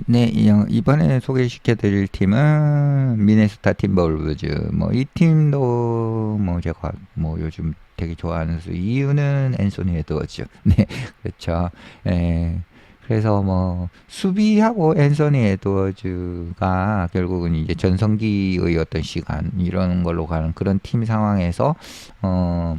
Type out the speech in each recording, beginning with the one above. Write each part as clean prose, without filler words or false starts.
네, 이번에 소개시켜 드릴 팀은 미네소타 팀버울브즈. 뭐 이 팀도 뭐 제가 뭐 요즘 되게 좋아하는 이유는 앤소니 에드워즈. 네, 그렇죠. 예. 그래서 뭐 수비하고 앤서니 에드워즈가 결국은 이제 전성기의 어떤 시간 이런 걸로 가는 그런 팀 상황에서 어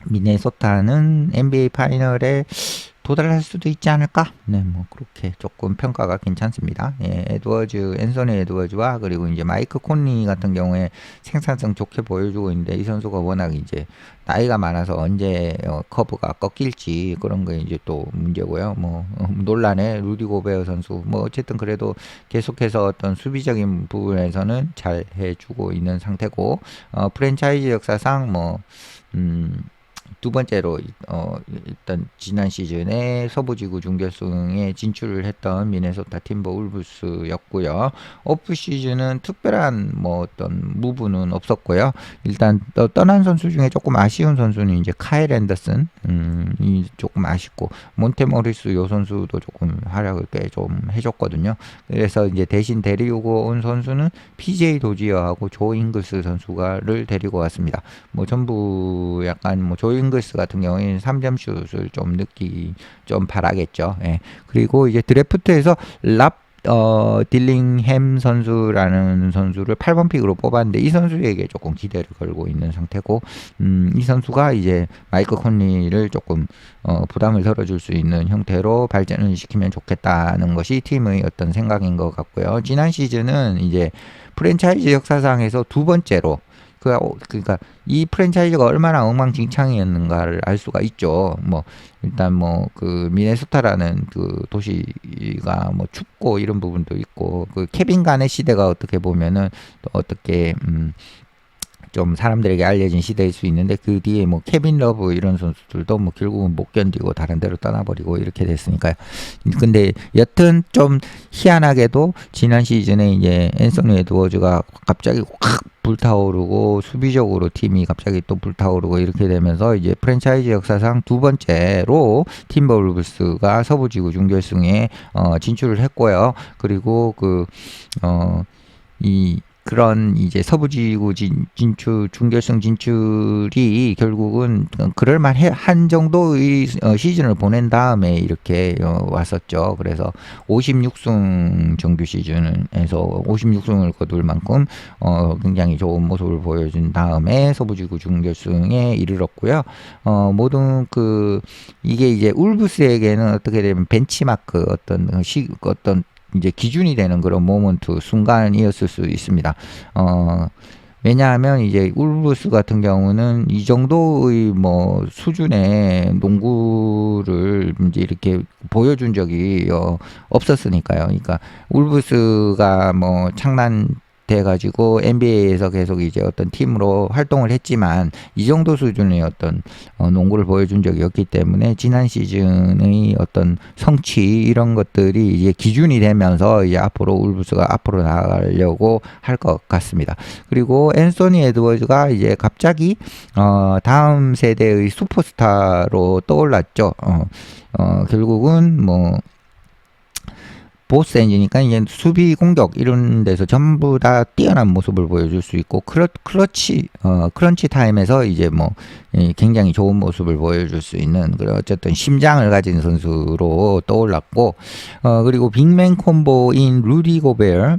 미네소타는 NBA 파이널에 도달할 수도 있지 않을까? 네, 뭐 그렇게 조금 평가가 괜찮습니다. 예, 앤서니 에드워즈와 그리고 이제 마이크 콘리 같은 경우에 생산성 좋게 보여주고 있는데 이 선수가 워낙 이제 나이가 많아서 언제 커브가 꺾일지 그런 게 이제 또 문제고요. 뭐 논란의 루디 고베어 선수 뭐 어쨌든 그래도 계속해서 어떤 수비적인 부분에서는 잘 해주고 있는 상태고 프랜차이즈 역사상 두 번째로 일단 지난 시즌에 서부지구 준결승에 진출을 했던 미네소타 팀버울브스였고요. 오프 시즌은 특별한 뭐 어떤 무브는 없었고요. 일단 떠난 선수 중에 조금 아쉬운 선수는 이제 카일 앤더슨 이 조금 아쉽고 몬테모리스 요 선수도 조금 활약을 꽤 좀 해줬거든요. 그래서 이제 대신 데리고 온 선수는 PJ 도지어하고 조 잉글스 선수가를 데리고 왔습니다. 뭐 전부 약간 뭐 조 잉글스 같은 경우에는 3점 슛을 좀 바라겠죠. 예. 그리고 이제 드래프트에서 딜링햄 선수라는 선수를 8번 픽으로 뽑았는데 이 선수에게 조금 기대를 걸고 있는 상태고 이 선수가 이제 마이크 콘리를 조금 부담을 덜어줄 수 있는 형태로 발전을 시키면 좋겠다는 것이 팀의 어떤 생각인 것 같고요. 지난 시즌은 이제 프랜차이즈 역사상에서 두 번째로 그러니까 이 프랜차이즈가 얼마나 엉망진창이었는가를 알 수가 있죠. 뭐 일단 뭐 그 미네소타라는 그 도시가 뭐 춥고 이런 부분도 있고 그 케빈 간의 시대가 어떻게 보면은 또 어떻게 좀 사람들에게 알려진 시대일 수 있는데 그 뒤에 뭐 케빈 러브 이런 선수들도 뭐 결국은 못 견디고 다른 데로 떠나버리고 이렇게 됐으니까요. 근데 여튼 좀 희한하게도 지난 시즌에 이제 앤서니 에드워즈가 갑자기 확 불타오르고 수비적으로 팀이 갑자기 또 불타오르고 이렇게 되면서 이제 프랜차이즈 역사상 두 번째로 팀버울브스가 서부지구 준결승에 진출을 했고요. 그리고 그런 이제 서부지구 준결승 진출이 결국은 그럴만 한 정도의 시즌을 보낸 다음에 이렇게 왔었죠. 그래서 56승 정규 시즌에서 56승을 거둘 만큼 굉장히 좋은 모습을 보여준 다음에 서부지구 준결승에 이르렀고요. 모든 이게 이제 울브스에게는 어떻게 되면 벤치마크 어떤 이제 기준이 되는 그런 모먼트 순간이었을 수 있습니다. 왜냐하면 이제 울브스 같은 경우는 이 정도의 뭐 수준의 농구를 이제 이렇게 보여준 적이 없었으니까요. 그러니까 울브스가 뭐 돼가지고 NBA에서 계속 이제 어떤 팀으로 활동을 했지만 이 정도 수준의 어떤 농구를 보여준 적이 없기 때문에 지난 시즌의 어떤 성취 이런 것들이 이제 기준이 되면서 이제 앞으로 울브스가 앞으로 나가려고 할 것 같습니다. 그리고 앤서니 에드워즈가 이제 갑자기 다음 세대의 슈퍼스타로 떠올랐죠. 결국은 뭐 보스 엔지니까 이제 수비 공격 이런 데서 전부 다 뛰어난 모습을 보여줄 수 있고 크런치 타임에서 이제 뭐 굉장히 좋은 모습을 보여줄 수 있는 그런 어쨌든 심장을 가진 선수로 떠올랐고 그리고 빅맨 콤보인 루디 고베어는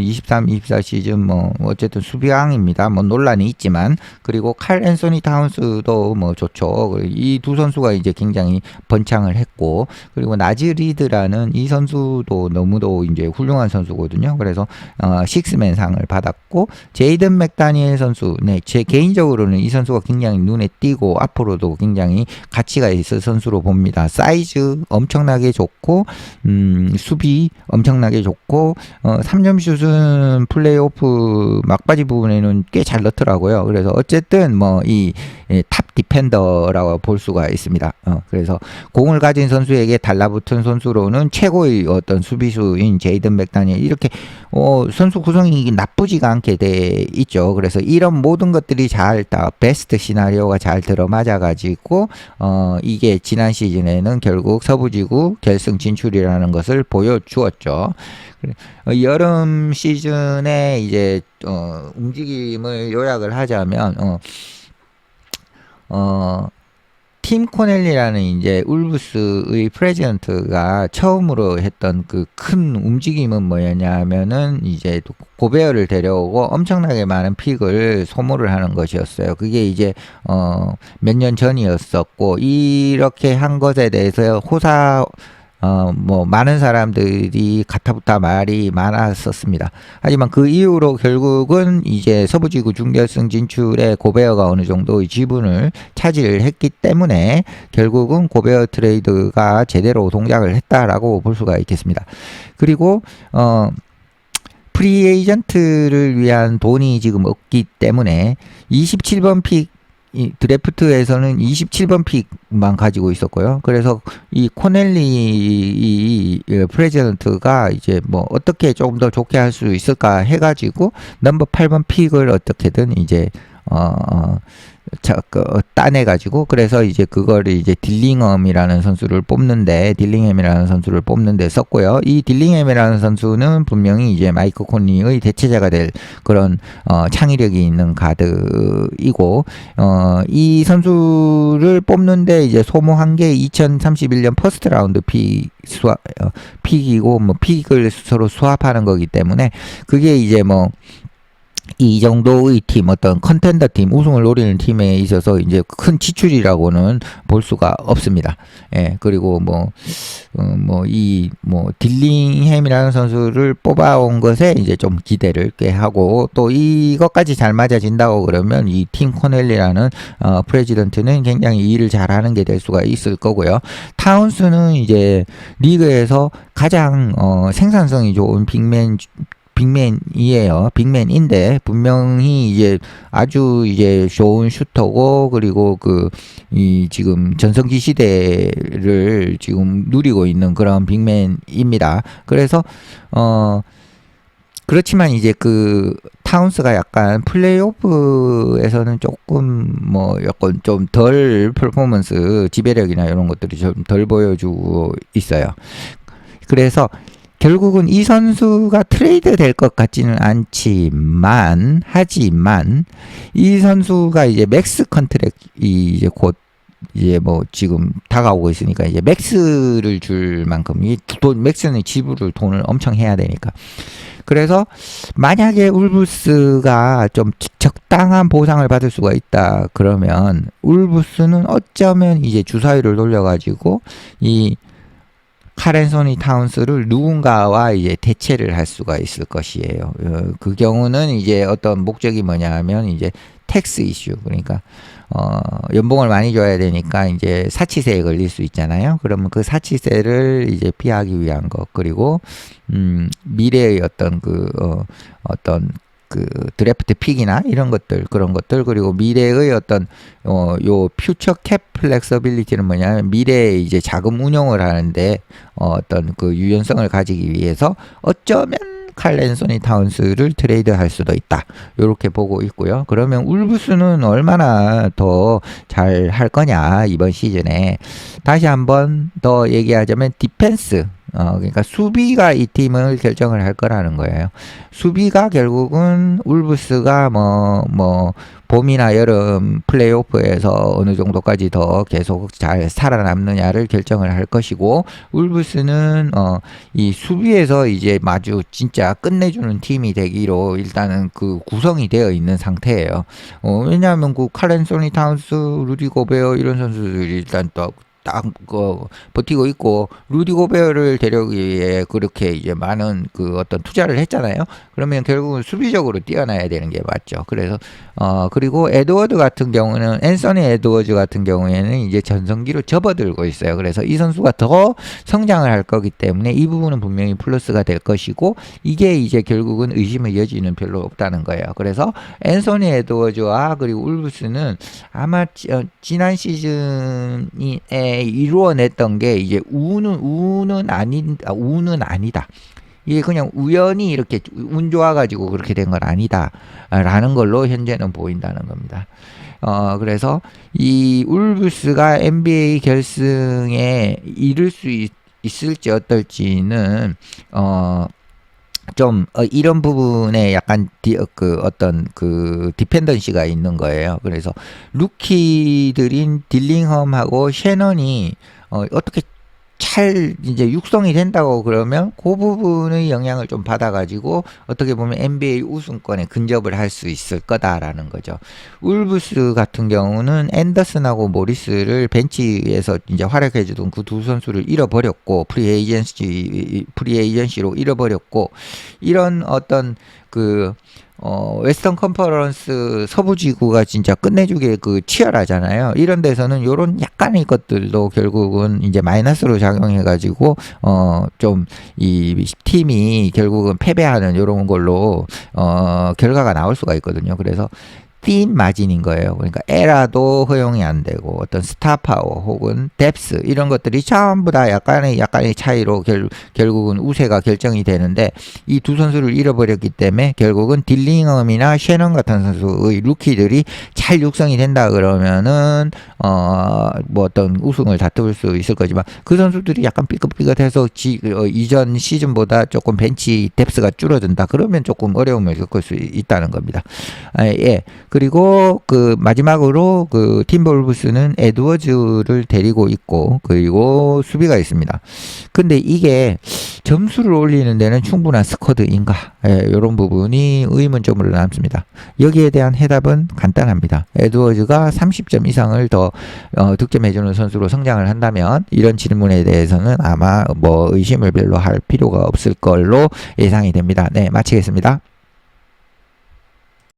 23-24 시즌 뭐 어쨌든 수비왕입니다. 뭐 논란이 있지만 그리고 칼 앤서니 타운스도 뭐 좋죠. 이 두 선수가 이제 굉장히 번창을 했고 그리고 나즈 리드라는 이 선수도 너무도 이제 훌륭한 선수거든요. 그래서 식스맨 상을 받았고 제이든 맥다니엘 선수, 네, 제 개인적으로는 이 선수가 굉장히 눈에 띄고 앞으로도 굉장히 가치가 있을 선수로 봅니다. 사이즈 엄청나게 좋고 수비 엄청나게 좋고 3점 슛은 플레이오프 막바지 부분에는 꽤 잘 넣더라고요. 그래서 어쨌든 뭐 이 탑 디펜더라고 볼 수가 있습니다. 그래서 공을 가진 선수에게 달라붙은 선수로는 최고의 어떤 수비수인 제이든 맥다니엘 이렇게 선수 구성이 나쁘지가 않게 돼 있죠. 그래서 이런 모든 것들이 잘 다 베스트 시나리오가 잘 들어맞아 가지고 이게 지난 시즌에는 결국 서부지구 결승 진출이라는 것을 보여주었죠. 여름 시즌에 이제 움직임을 요약을 하자면 팀 코넬리라는 이제 울브스의 프레지던트가 처음으로 했던 그 큰 움직임은 뭐였냐면은 이제 고베어를 데려오고 엄청나게 많은 픽을 소모를 하는 것이었어요. 그게 이제 몇 년 전이었었고, 이렇게 한 것에 대해서 뭐 많은 사람들이 가타부타 말이 많았었습니다. 하지만 그 이후로 결국은 이제 서부지구 준결승 진출에 고베어가 어느 정도의 지분을 차지를 했기 때문에 결국은 고베어 트레이드가 제대로 동작을 했다라고 볼 수가 있겠습니다. 그리고 프리 에이전트를 위한 돈이 지금 없기 때문에 27번 픽 이 드래프트에서는 27번 픽만 가지고 있었고요. 그래서 이 코넬리 프레지던트가 이제 뭐 어떻게 조금 더 좋게 할 수 있을까 해가지고 넘버 8번 픽을 어떻게든 이제 따내가지고, 그래서 이제 그거를 이제 딜링햄이라는 선수를 뽑는데 썼고요. 이 딜링햄이라는 선수는 분명히 이제 마이크 콘리의 대체자가 될 그런 창의력이 있는 가드이고, 이 선수를 뽑는데 이제 소모한 게 2031년 퍼스트 라운드 픽이고, 뭐 픽을 서로 스왑하는 거기 때문에 그게 이제 뭐 이 정도의 팀, 어떤 컨텐더 팀, 우승을 노리는 팀에 있어서 이제 큰 지출이라고는 볼 수가 없습니다. 예, 그리고 딜링햄이라는 선수를 뽑아온 것에 이제 좀 기대를 꽤 하고, 또 이것까지 잘 맞아진다고 그러면 이 팀 코넬리라는 프레지던트는 굉장히 일을 잘하는 게 될 수가 있을 거고요. 타운스는 이제 리그에서 가장 생산성이 좋은 빅맨인데 분명히 이제 아주 이제 좋은 슈터고, 그리고 지금 전성기 시대를 지금 누리고 있는 그런 빅맨입니다. 그래서 그렇지만 이제 타운스가 약간 플레이오프에서는 조금 약간 좀 덜 퍼포먼스 지배력이나 이런 것들이 좀 덜 보여주고 있어요. 그래서 결국은 이 선수가 트레이드 될 것 같지는 하지만 이 선수가 이제 맥스 컨트랙이 이제 곧 이제 지금 다가오고 있으니까 이제 맥스를 줄 만큼 맥스는 지불을 돈을 엄청 해야 되니까, 그래서 만약에 울브스가 좀 적당한 보상을 받을 수가 있다 그러면 울브스는 어쩌면 이제 주사위를 돌려가지고 이 칼 앤소니 타운스를 누군가와 이제 대체를 할 수가 있을 것이에요. 그 경우는 이제 어떤 목적이 뭐냐 하면 이제 텍스 이슈, 그러니까 연봉을 많이 줘야 되니까 이제 사치세에 걸릴 수 있잖아요. 그러면 그 사치세를 이제 피하기 위한 것, 그리고 미래의 어떤 드래프트 픽이나 이런 것들, 그런 것들, 그리고 미래의 어떤 요 퓨처 캡 플렉서빌리티는 뭐냐면 미래에 이제 자금 운용을 하는데 어떤 유연성을 가지기 위해서 어쩌면 칼 앤소니 타운스를 트레이드할 수도 있다, 이렇게 보고 있고요. 그러면 울브스는 얼마나 더 잘 할 거냐 이번 시즌에, 다시 한번 더 얘기하자면 디펜스, 그러니까 수비가 이 팀을 결정을 할 거라는 거예요. 수비가 결국은 울브스가 봄이나 여름 플레이오프에서 어느 정도까지 더 계속 잘 살아남느냐를 결정을 할 것이고, 울브스는 이 수비에서 이제 마주 진짜 끝내주는 팀이 되기로 일단은 구성이 되어 있는 상태예요. 왜냐하면 칼 앤소니 타운스, 루디 고베어 이런 선수들이 일단 딱 버티고 있고, 루디 고베어를 데려오기 위해 그렇게 이제 많은 어떤 투자를 했잖아요. 그러면 결국은 수비적으로 뛰어나야 되는 게 맞죠. 그래서 그리고 앤서니 에드워즈 같은 경우에는 이제 전성기로 접어들고 있어요. 그래서 이 선수가 더 성장을 할 거기 때문에 이 부분은 분명히 플러스가 될 것이고, 이게 이제 결국은 의심의 여지는 별로 없다는 거예요. 그래서 앤서니 에드워즈와 그리고 울브스는 아마 지난 시즌에 초반에 이루어냈던 게 이제 우는 아니다. 이게 그냥 우연히 이렇게 운 좋아가지고 그렇게 된 건 아니다라는 걸로 현재는 보인다는 겁니다. 그래서 이 울브스가 NBA 결승에 이를 수 있을지 어떨지는 이런 부분에 약간 어떤 디펜던시가 있는 거예요. 그래서 루키들인 딜링엄하고 셰넌이 어떻게 잘 이제 육성이 된다고 그러면 그 부분의 영향을 좀 받아가지고 어떻게 보면 NBA 우승권에 근접을 할 수 있을 거다라는 거죠. 울브스 같은 경우는 앤더슨하고 모리스를 벤치에서 이제 활약해주던 그 두 선수를 잃어버렸고 프리에이전시로 잃어버렸고 이런 어떤 웨스턴 컨퍼런스 서부지구가 진짜 끝내주게 치열하잖아요. 이런 데서는 요런 약간의 것들도 결국은 이제 마이너스로 작용해가지고, 좀 이 팀이 결국은 패배하는 요런 걸로, 결과가 나올 수가 있거든요. 그래서 틴 마진인 거예요. 그러니까 에라도 허용이 안 되고 어떤 스타 파워 혹은 뎁스 이런 것들이 전부 다 약간의 차이로 결국은 우세가 결정이 되는데 이 두 선수를 잃어버렸기 때문에 결국은 딜링엄이나 셰넌 같은 선수의 루키들이 잘 육성이 된다 그러면은 뭐 어떤 우승을 다툴 수 있을 거지만 그 선수들이 약간 삐끗삐끗해서 이전 시즌보다 조금 벤치 뎁스가 줄어든다 그러면 조금 어려움을 겪을 수 있다는 겁니다. 예. 그리고 마지막으로 팀볼브스는 에드워즈를 데리고 있고 그리고 수비가 있습니다. 근데 이게 점수를 올리는 데는 충분한 스쿼드인가? 이런 부분이 의문점으로 남습니다. 여기에 대한 해답은 간단합니다. 에드워즈가 30점 이상을 더 득점해주는 선수로 성장을 한다면 이런 질문에 대해서는 아마 뭐 의심을 별로 할 필요가 없을 걸로 예상이 됩니다. 네, 마치겠습니다.